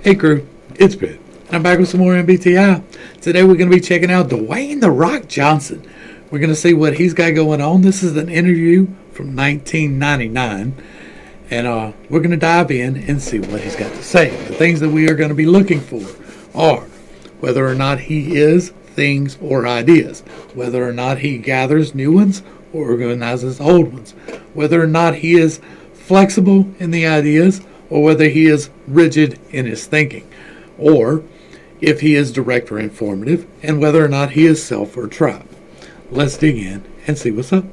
Hey crew, it's Pitt, and I'm back with some more MBTI. Today we're going to be checking out Dwayne "The Rock" Johnson. We're going to see what he's got going on. This is an interview from 1999, and we're going to dive in and see what he's got to say. The things that we are going to be looking for are whether or not he is things or ideas, whether or not he gathers new ones or organizes old ones, whether or not he is flexible in the ideas, or whether he is rigid in his thinking, or if he is direct or informative, and whether or not he is self or tribe. Let's dig in and see what's up.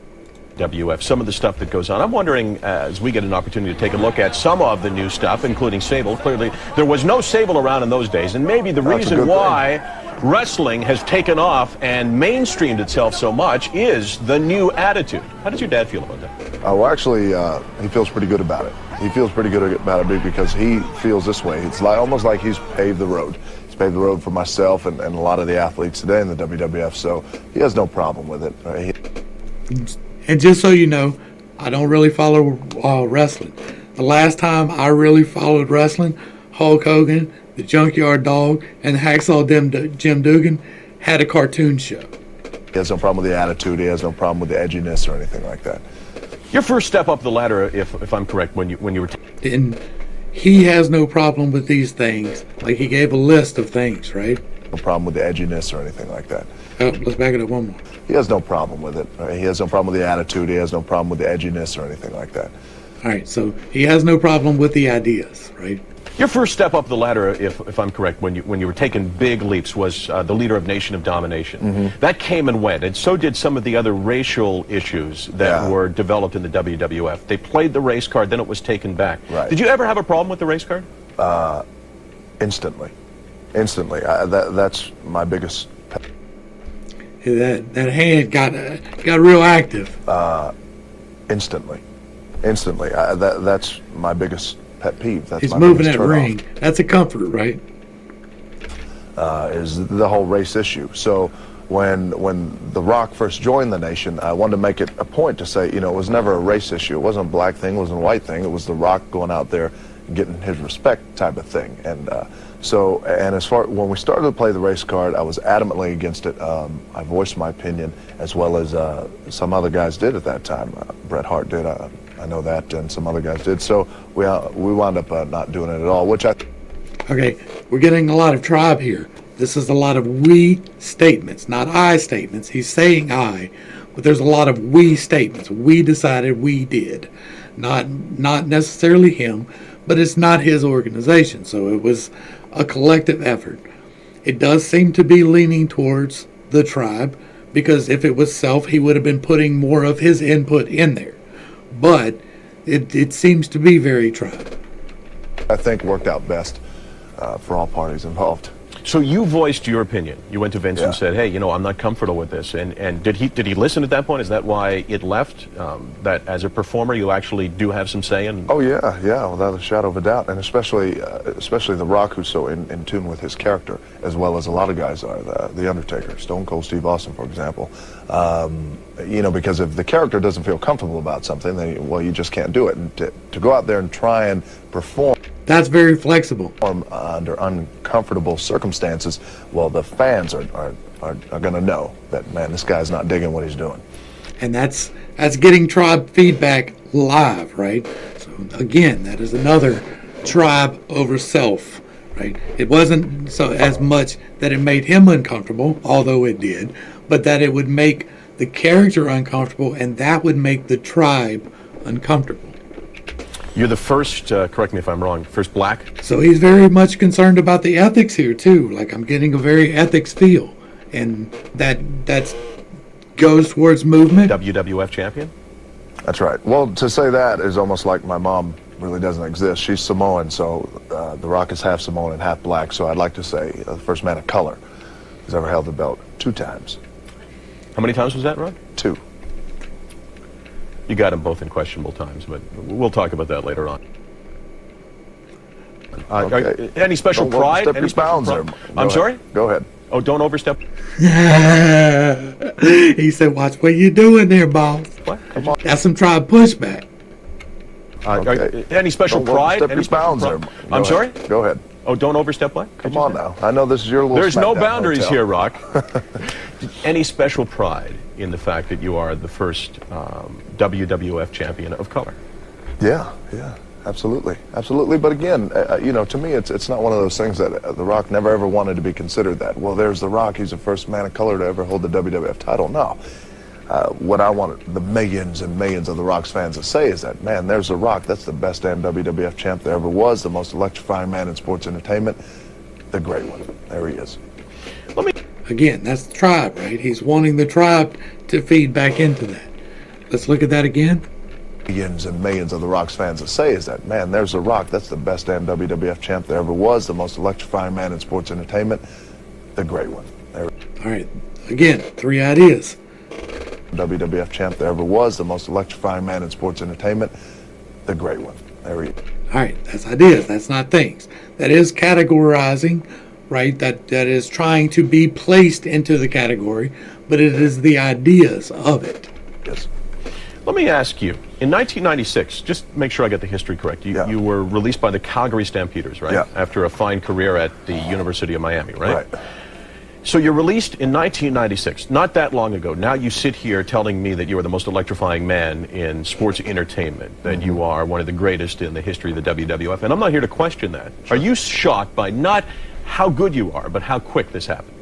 WF, some of the stuff that goes on. I'm wondering, as we get an opportunity to take a look at some of the new stuff, including Sable. Clearly, there was no Sable around in those days, and maybe the reason why wrestling has taken off and mainstreamed itself so much is the new attitude. How does your dad feel about that? Well, actually, he feels pretty good about it. He feels pretty good about it because he feels this way. It's like, almost like he's paved the road. He's paved the road for myself and a lot of the athletes today in the WWF, so he has no problem with it. And just so you know, I don't really follow wrestling. The last time I really followed wrestling, Hulk Hogan, the Junkyard Dog, and Hacksaw Jim Duggan had a cartoon show. He has no problem with the attitude. He has no problem with the edginess or anything like that. Your first step up the ladder, if I'm correct, when you were... And he has no problem with these things. Like, he gave a list of things, right? No problem with the edginess or anything like that. Let's back it up one more. He has no problem with it. He has no problem with the attitude. He has no problem with the edginess or anything like that. All right, so he has no problem with the ideas, right? Your first step up the ladder, if I'm correct, when you were taking big leaps, was the leader of Nation of Domination. Mm-hmm. That came and went, and so did some of the other racial issues that were developed in the WWF. They played the race card, then it was taken back. Right. Did you ever have a problem with the race card? Instantly. Instantly. That's my biggest pet. That hand got real active. Instantly. Instantly. That's my biggest pet peeve. That's He's my moving biggest that ring. turn-off. That's a comfort, right? Is the whole race issue. So when The Rock first joined the Nation, I wanted to make it a point to say, you know, it was never a race issue. It wasn't a black thing, it wasn't a white thing. It was The Rock going out there and getting his respect type of thing. And as far when we started to play the race card, I was adamantly against it. I voiced my opinion, as well as some other guys did at that time. Bret Hart did. I know that, and some other guys did. So we wound up not doing it at all, which I... Okay, we're getting a lot of tribe here. This is a lot of we statements, not I statements. He's saying I, but there's a lot of we statements. We decided, we did. Not necessarily him, but it's not his organization, so it was a collective effort. It does seem to be leaning towards the tribe, because if it was self, he would have been putting more of his input in there. But it seems to be very tribe. I think worked out best for all parties involved. So you voiced your opinion. You went to Vince and said, hey, you know, I'm not comfortable with this. And did he listen at that point? Is that why it left? That as a performer, you actually do have some say in... Oh, yeah, without a shadow of a doubt. And especially The Rock, who's so in tune with his character, as well as a lot of guys are. The Undertaker, Stone Cold Steve Austin, for example. You know, because if the character doesn't feel comfortable about something, then, well, you just can't do it. And to go out there and try and perform... That's very flexible. Under uncomfortable circumstances, well, the fans are going to know that, man, this guy's not digging what he's doing. And that's getting tribe feedback live, right? So again, that is another tribe over self, right? It wasn't so as much that it made him uncomfortable, although it did, but that it would make the character uncomfortable, and that would make the tribe uncomfortable. You're the first, correct me if I'm wrong, first black? So he's very much concerned about the ethics here too. Like, I'm getting a very ethics feel, and that goes towards movement. WWF champion? That's right. Well, to say that is almost like my mom really doesn't exist. She's Samoan, so The Rock is half Samoan and half black. So I'd like to say the first man of color who's ever held the belt 2 times. How many times was that, Ron? 2. You got them both in questionable times, but we'll talk about that later on. Okay. Any special Don't pride? overstep Any your special bounds pride? there. I'm sorry? Go ahead. Oh, don't overstep. He said, watch what you're doing there, boss. What? That's some tribe pushback. Okay. Any special Don't pride? overstep Any your bounds special there. I'm sorry? Go ahead. Oh, don't overstep what? Come on now. I know this is your little There's no SmackDown boundaries hotel. here, Rock. Any special pride in the fact that you are the first WWF champion of color? Yeah, absolutely. But again, to me, it's not one of those things that The Rock never ever wanted to be considered that. Well, there's The Rock. He's the first man of color to ever hold the WWF title. No. What I want the millions and millions of The Rock's fans to say is that, man, there's The Rock. That's the best damn WWF champ there ever was, the most electrifying man in sports entertainment, the great one. There he is. Again, that's the tribe, right? He's wanting the tribe to feed back into that. Let's look at that again. Millions and millions of The Rock's fans to say is that, man, there's The Rock. That's the best damn WWF champ there ever was, the most electrifying man in sports entertainment, the great one. There. All right, again, 3 ideas. WWF champ there ever was, the most electrifying man in sports entertainment, the great one. There he is. All right, that's ideas. That's not things. That is categorizing, right? That is trying to be placed into the category, but it is the ideas of it. Yes. Let me ask you, in 1996, just make sure I get the history correct, you were released by the Calgary Stampeders, right? Yeah. After a fine career at the University of Miami, right? Right. So you're released in 1996, not that long ago. Now you sit here telling me that you are the most electrifying man in sports entertainment, that you are one of the greatest in the history of the WWF, and I'm not here to question that. Sure. Are you shocked by not how good you are, but how quick this happened?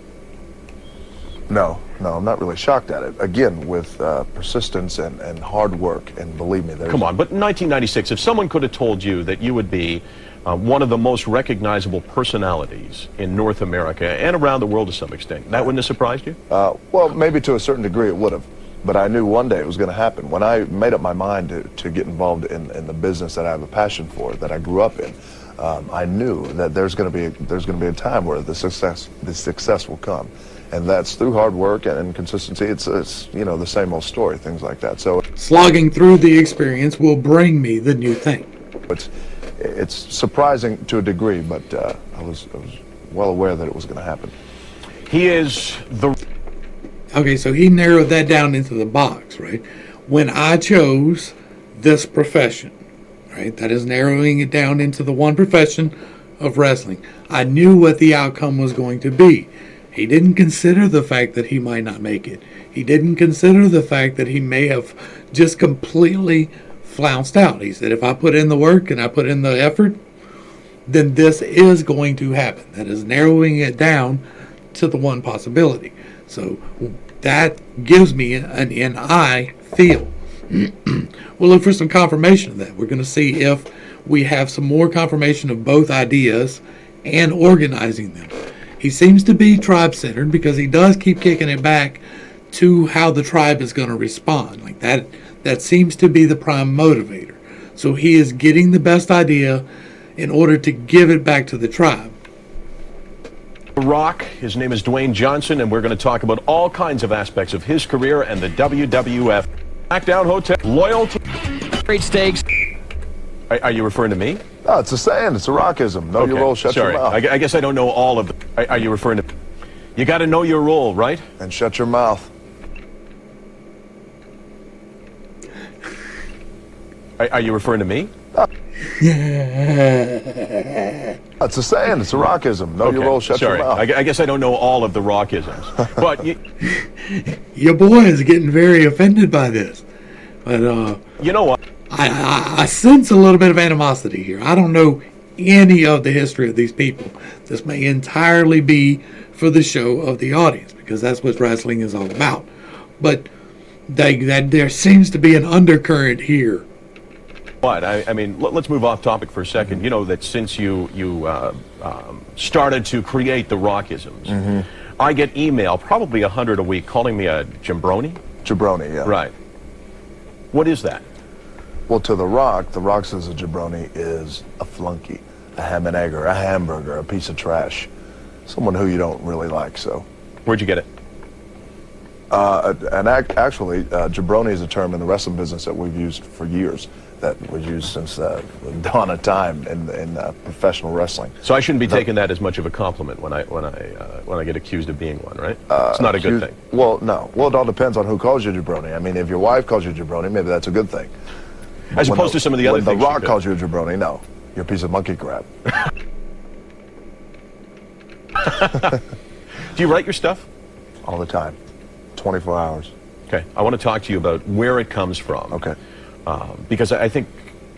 No, I'm not really shocked at it. Again, with persistence and hard work, and believe me, there's... Come on, but in 1996, if someone could have told you that you would be one of the most recognizable personalities in North America and around the world to some extent, that wouldn't have surprised you? Well, maybe to a certain degree it would have, but I knew one day it was going to happen. When I made up my mind to get involved in the business that I have a passion for, that I grew up in, I knew that there's going to be a time where the success will come. And that's through hard work and consistency. It's the same old story, things like that. So slogging through the experience will bring me the new thing. It's surprising to a degree, but I was well aware that it was going to happen. He is the... Okay, so he narrowed that down into the box, right? When I chose this profession, right? That is narrowing it down into the one profession of wrestling. I knew what the outcome was going to be. He didn't consider the fact that he might not make it. He didn't consider the fact that he may have just completely flounced out. He said, if I put in the work and I put in the effort, then this is going to happen. That is narrowing it down to the one possibility. So that gives me an I feel. We'll look for some confirmation of that. We're going to see if we have some more confirmation of both ideas and organizing them. He seems to be tribe-centered because he does keep kicking it back to how the tribe is going to respond. Like that seems to be the prime motivator. So he is getting the best idea in order to give it back to the tribe. Rock, his name is Dwayne Johnson, and we're going to talk about all kinds of aspects of his career and the WWF. SmackDown Hotel, loyalty, Great stakes. Are you referring to me? No, it's a saying. It's a rockism. Know your role, shut your mouth. I guess I don't know all of it. Are you referring to... You got to know your role, right? And shut your mouth. Are you referring to me? It's a saying. It's a rockism. Know your role, shut your mouth. I guess I don't know all of the rockisms. But your boy is getting very offended by this. But you know what? I sense a little bit of animosity here. I don't know any of the history of these people. This may entirely be for the show of the audience, because that's what wrestling is all about. But there seems to be an undercurrent here. What? I mean, let's move off topic for a second. You know that since you started to create the rockisms, I get email, probably 100 a week, calling me a jabroni. Jabroni, yeah. Right. What is that? Well, to The Rock says a jabroni is a flunky, a ham and egg, or a hamburger, a piece of trash, someone who you don't really like. So, where'd you get it? Actually, jabroni is a term in the wrestling business that we've used for years. That was used since the dawn of time in professional wrestling. So I shouldn't be taking that as much of a compliment when I get accused of being one, right? It's not a good thing. Well, no. Well, it all depends on who calls you jabroni. I mean, if your wife calls you jabroni, maybe that's a good thing. As opposed to some of the other things. When The Rock calls you a jabroni, no. You're a piece of monkey crap. Do you write your stuff? All the time, 24 hours. Okay, I want to talk to you about where it comes from. Okay. Because I think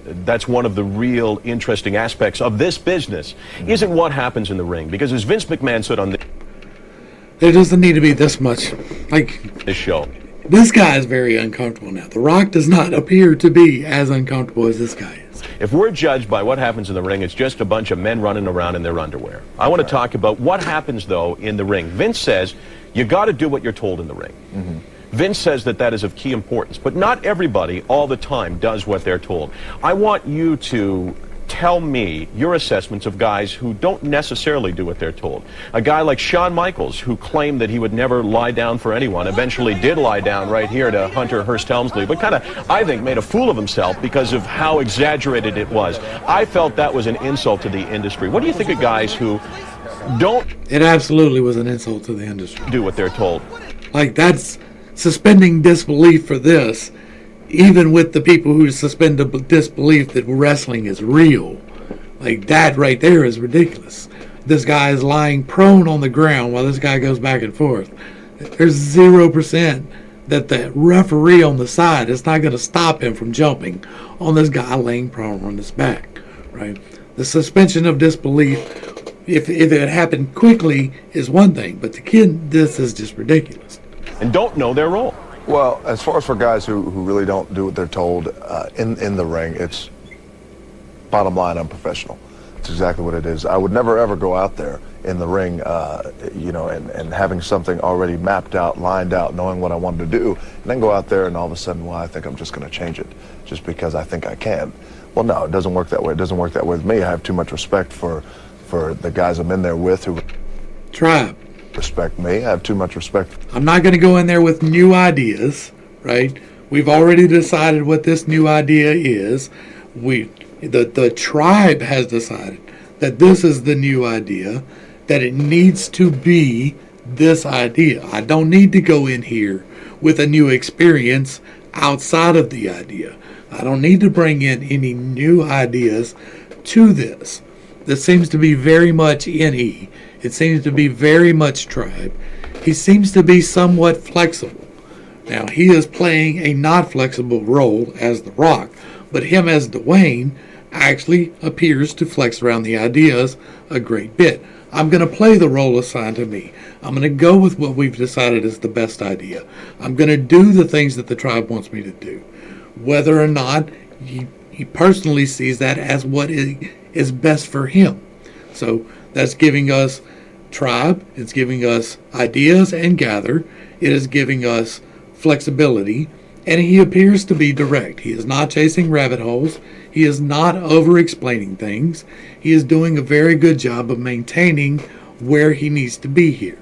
that's one of the real interesting aspects of this business, isn't what happens in the ring. Because as Vince McMahon said on There doesn't need to be this much. Like, this show, this guy is very uncomfortable now. The Rock does not appear to be as uncomfortable as this guy is. if we're judged by what happens in the ring, it's just a bunch of men running around in their underwear. I want to talk about what happens, though, in the ring. Vince says you got to do what you're told in the ring. Vince says that is of key importance, but not everybody all the time does what they're told. I want you to tell me your assessments of guys who don't necessarily do what they're told. A guy like Shawn Michaels, who claimed that he would never lie down for anyone, eventually did lie down right here to Hunter Hearst Helmsley, but kind of, I think, made a fool of himself because of how exaggerated it was. I felt that was an insult to the industry. What do you think of guys who don't It absolutely was an insult to the industry. do what they're told? Like, that's suspending disbelief for this, even with the people who suspend disbelief that wrestling is real. Like, that right there is ridiculous. This guy is lying prone on the ground while this guy goes back and forth. There's 0% that the referee on the side is not going to stop him from jumping on this guy laying prone on his back, right? The suspension of disbelief, if it happened quickly, is one thing, but this is just ridiculous. And don't know their role. Well, as far as for guys who really don't do what they're told in the ring, it's bottom line unprofessional. It's exactly what it is. I would never ever go out there in the ring, and having something already mapped out, lined out, knowing what I wanted to do, and then go out there and all of a sudden, well, I think I'm just going to change it just because I think I can. Well, no, it doesn't work that way. It doesn't work that way with me. I have too much respect for the guys I'm in there with who Tribe. respect me. I have too much respect. I'm not going to go in there with new ideas, right? We've already decided what this new idea is. The tribe has decided that this is the new idea, that it needs to be this idea. I don't need to go in here with a new experience outside of the idea. I don't need to bring in any new ideas to this. This seems to be very much NE. It seems to be very much tribe. He seems to be somewhat flexible. Now, he is playing a not flexible role as The Rock, but him as Dwayne actually appears to flex around the ideas a great bit. I'm going to play the role assigned to me. I'm going to go with what we've decided is the best idea. I'm going to do the things that the tribe wants me to do. Whether or not he personally sees that as what is best for him. So that's giving us tribe, it's giving us ideas and gather, it is giving us flexibility, and he appears to be direct. He is not chasing rabbit holes. He is not over-explaining things. He is doing a very good job of maintaining where he needs to be here.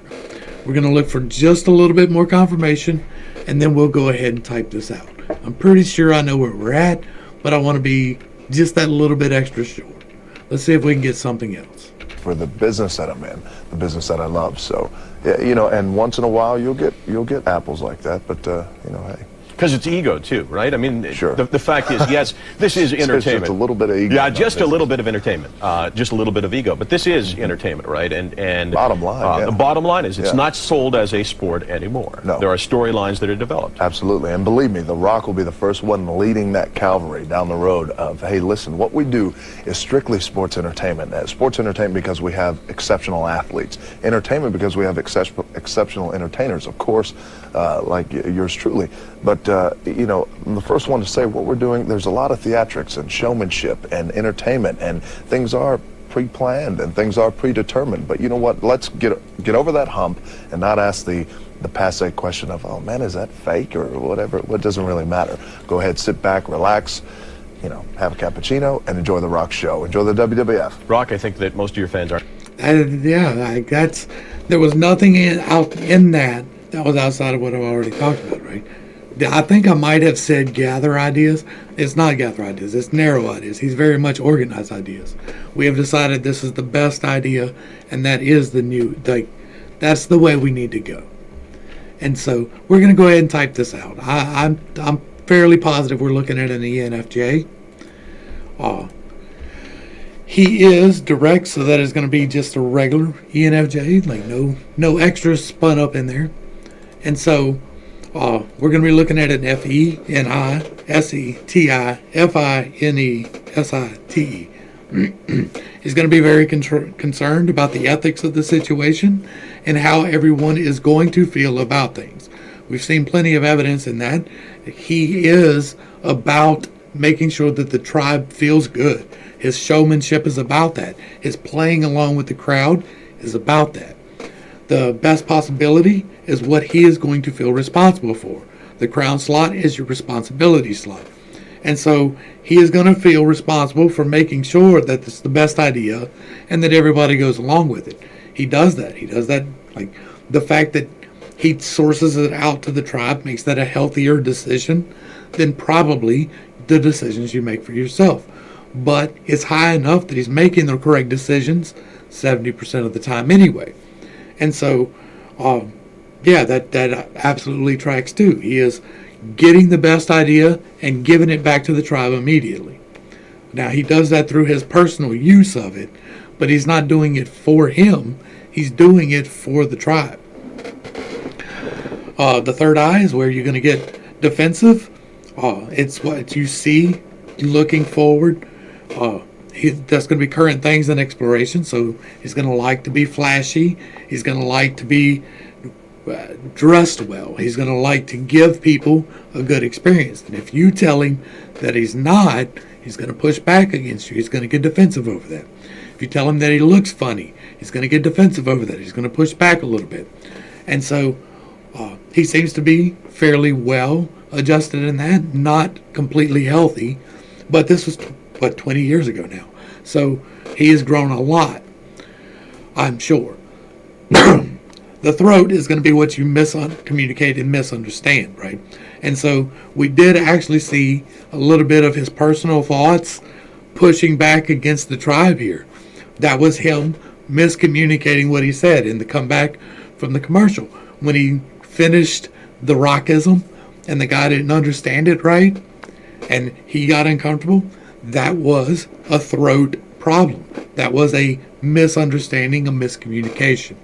We're going to look for just a little bit more confirmation, and then we'll go ahead and type this out. I'm pretty sure I know where we're at, but I want to be just that little bit extra short. Let's see if we can get something else. For the business that I'm in, the business that I love. So, yeah, and once in a while you'll get apples like that, but hey. Because it's ego, too, right? I mean, sure. The fact is, yes, this is entertainment. Just a little bit of ego. Yeah, just a little bit of entertainment. Just a little bit of ego. But this is entertainment, right? And bottom line, the bottom line is it's not sold as a sport anymore. No. There are storylines that are developed. Absolutely. And believe me, The Rock will be the first one leading that cavalry down the road of, hey, listen, what we do is strictly sports entertainment. Sports entertainment because we have exceptional athletes. Entertainment because we have exceptional entertainers, of course, like yours truly. But, I'm the first one to say what we're doing, there's a lot of theatrics and showmanship and entertainment, and things are pre-planned and things are predetermined. But you know what? Let's get over that hump and not ask the passé question of, oh, man, is that fake or whatever? It doesn't really matter. Go ahead, sit back, relax, have a cappuccino, and enjoy the Rock show. Enjoy the WWF. Rock, I think that most of your fans are. There was nothing in that was outside of what I've already talked about, right? I think I might have said gather ideas. It's not gather ideas. It's narrow ideas. He's very much organized ideas. We have decided this is the best idea, and that is that's the way we need to go. And so we're going to go ahead and type this out. I'm fairly positive we're looking at an ENFJ. He is direct, so that is going to be just a regular ENFJ, like no extras spun up in there. And so we're going to be looking at an FENISETIFINESITE. He's going to be very concerned about the ethics of the situation and how everyone is going to feel about things. We've seen plenty of evidence in that. He is about making sure that the tribe feels good. His showmanship is about that. His playing along with the crowd is about that. The best possibility is what he is going to feel responsible for. The crown slot is your responsibility slot. And so he is going to feel responsible for making sure that it's the best idea and that everybody goes along with it. He does that. He does that. Like the fact that he sources it out to the tribe makes that a healthier decision than probably the decisions you make for yourself. But it's high enough that he's making the correct decisions 70% of the time anyway. And so, that absolutely tracks too. He is getting the best idea and giving it back to the tribe immediately. Now, he does that through his personal use of it, but he's not doing it for him. He's doing it for the tribe. The third eye is where you're going to get defensive. It's what you see looking forward. That's going to be current things and exploration. So he's going to like to be flashy. He's going to like to be dressed well. He's going to like to give people a good experience. And if you tell him that he's not, he's going to push back against you. He's going to get defensive over that. If you tell him that he looks funny, he's going to get defensive over that. He's going to push back a little bit. And so he seems to be fairly well adjusted in that, not completely healthy. But this was, 20 years ago now. So he has grown a lot, I'm sure. The throat is going to be what you communicate and misunderstand, right? And so we did actually see a little bit of his personal thoughts pushing back against the tribe here. That was him miscommunicating what he said in the comeback from the commercial. When he finished the rockism and the guy didn't understand it right and he got uncomfortable, that was a throat problem. That was a misunderstanding, a miscommunication.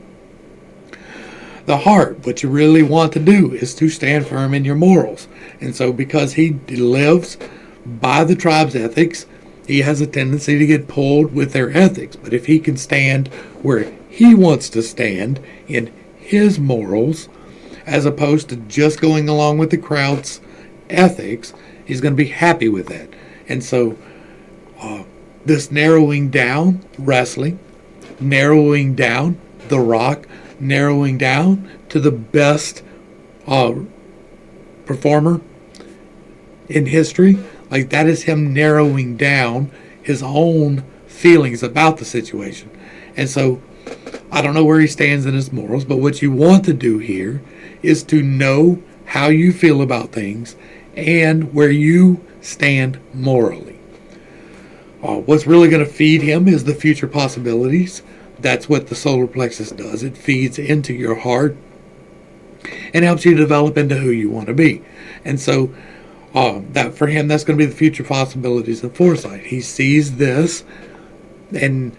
The heart, what you really want to do is to stand firm in your morals. And so because he lives by the tribe's ethics, he has a tendency to get pulled with their ethics. But if he can stand where he wants to stand in his morals, as opposed to just going along with the crowd's ethics, he's going to be happy with that. And so this narrowing down wrestling, narrowing down the rock, narrowing down to the best performer in history, like that is him narrowing down his own feelings about the situation. And so I don't know where he stands in his morals, but what you want to do here is to know how you feel about things and where you stand morally. What's really going to feed him is the future possibilities. That's what the solar plexus does. It feeds into your heart and helps you develop into who you want to be. And so that for him, that's going to be the future possibilities and foresight. He sees this, and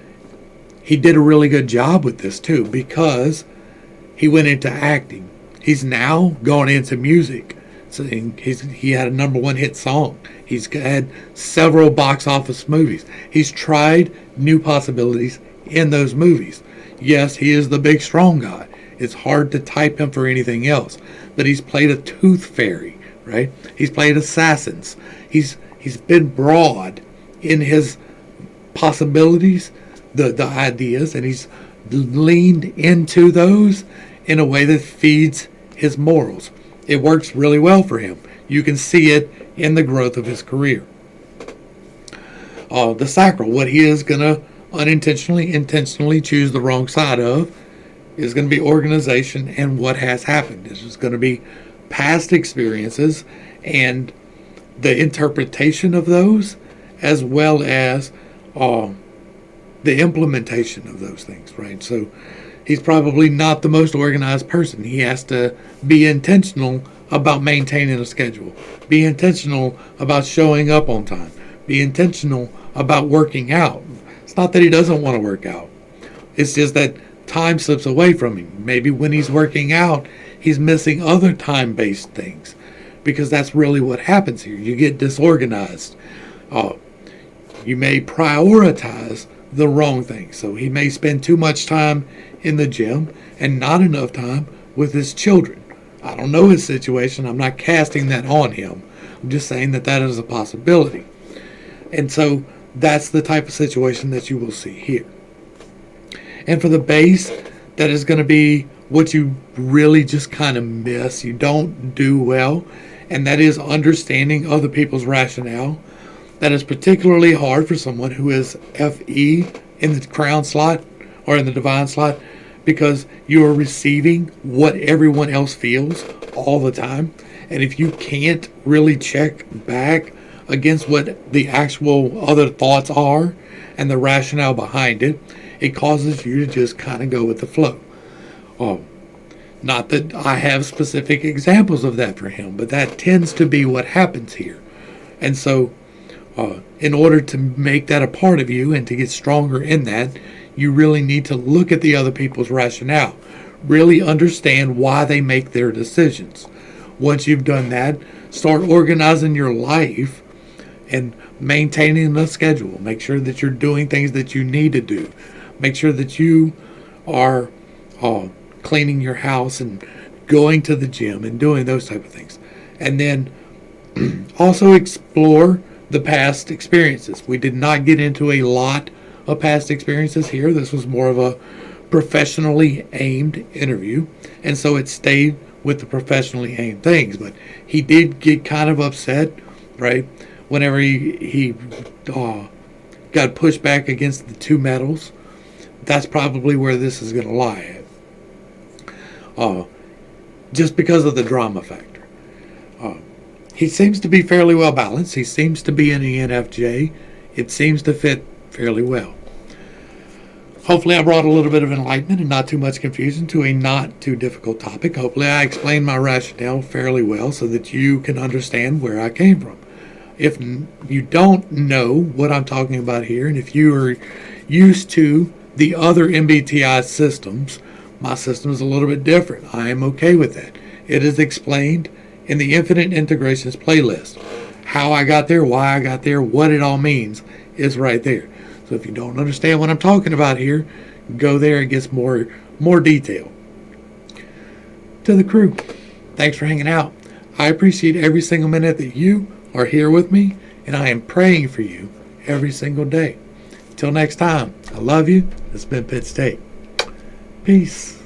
he did a really good job with this too, because he went into acting. He's now gone into music. So he had a #1 hit song. He's had several box office movies. He's tried new possibilities in those movies. Yes, he is the big strong guy. It's hard to type him for anything else. But he's played a tooth fairy, right? He's played assassins. He's been broad in his possibilities, the ideas, and he's leaned into those in a way that feeds his morals. It works really well for him. You can see it in the growth of his career. The sacral, what he is going to intentionally choose the wrong side of, is going to be organization and what has happened. This is going to be past experiences and the interpretation of those, as well as the implementation of those things, right? So he's probably not the most organized person. He has to be intentional about maintaining a schedule, be intentional about showing up on time, be intentional about working out, It's not that he doesn't want to work out. It's just that time slips away from him. Maybe when he's working out, he's missing other time-based things, because that's really what happens here. You get disorganized. You may prioritize the wrong thing. So he may spend too much time in the gym and not enough time with his children. I don't know his situation. I'm not casting that on him. I'm just saying that that is a possibility. And so that's the type of situation that you will see here. And for the base, that is going to be what you really just kind of miss. You don't do well. And that is understanding other people's rationale. That is particularly hard for someone who is FE in the crown slot or in the divine slot, because you are receiving what everyone else feels all the time. And if you can't really check back against what the actual other thoughts are and the rationale behind it, it causes you to just kind of go with the flow. Not that I have specific examples of that for him, but that tends to be what happens here. And so in order to make that a part of you and to get stronger in that, you really need to look at the other people's rationale. Really understand why they make their decisions. Once you've done that, start organizing your life and maintaining the schedule. Make sure that you're doing things that you need to do. Make sure that you are cleaning your house and going to the gym and doing those type of things. And then also explore the past experiences. We did not get into a lot of past experiences here. This was more of a professionally aimed interview, and so it stayed with the professionally aimed things. But he did get kind of upset, right, whenever he got pushed back against the 2 medals. That's probably where this is going to lie at, just because of the drama factor. He seems to be fairly well balanced. He seems to be in the NFJ. It seems to fit fairly well. Hopefully I brought a little bit of enlightenment and not too much confusion to a not too difficult topic. Hopefully I explained my rationale fairly well so that you can understand where I came from. If you don't know what I'm talking about here, and if you are used to the other MBTI systems, my system is a little bit different. I am okay with that. It is explained in the Infinite Integrations playlist. How I got there, why I got there, what it all means is right there. So if you don't understand what I'm talking about here, go there. It gets more detail. To the crew, thanks for hanging out. I appreciate every single minute that you are here with me, and I am praying for you every single day. Until next time, I love you. It's been pittstake. Peace.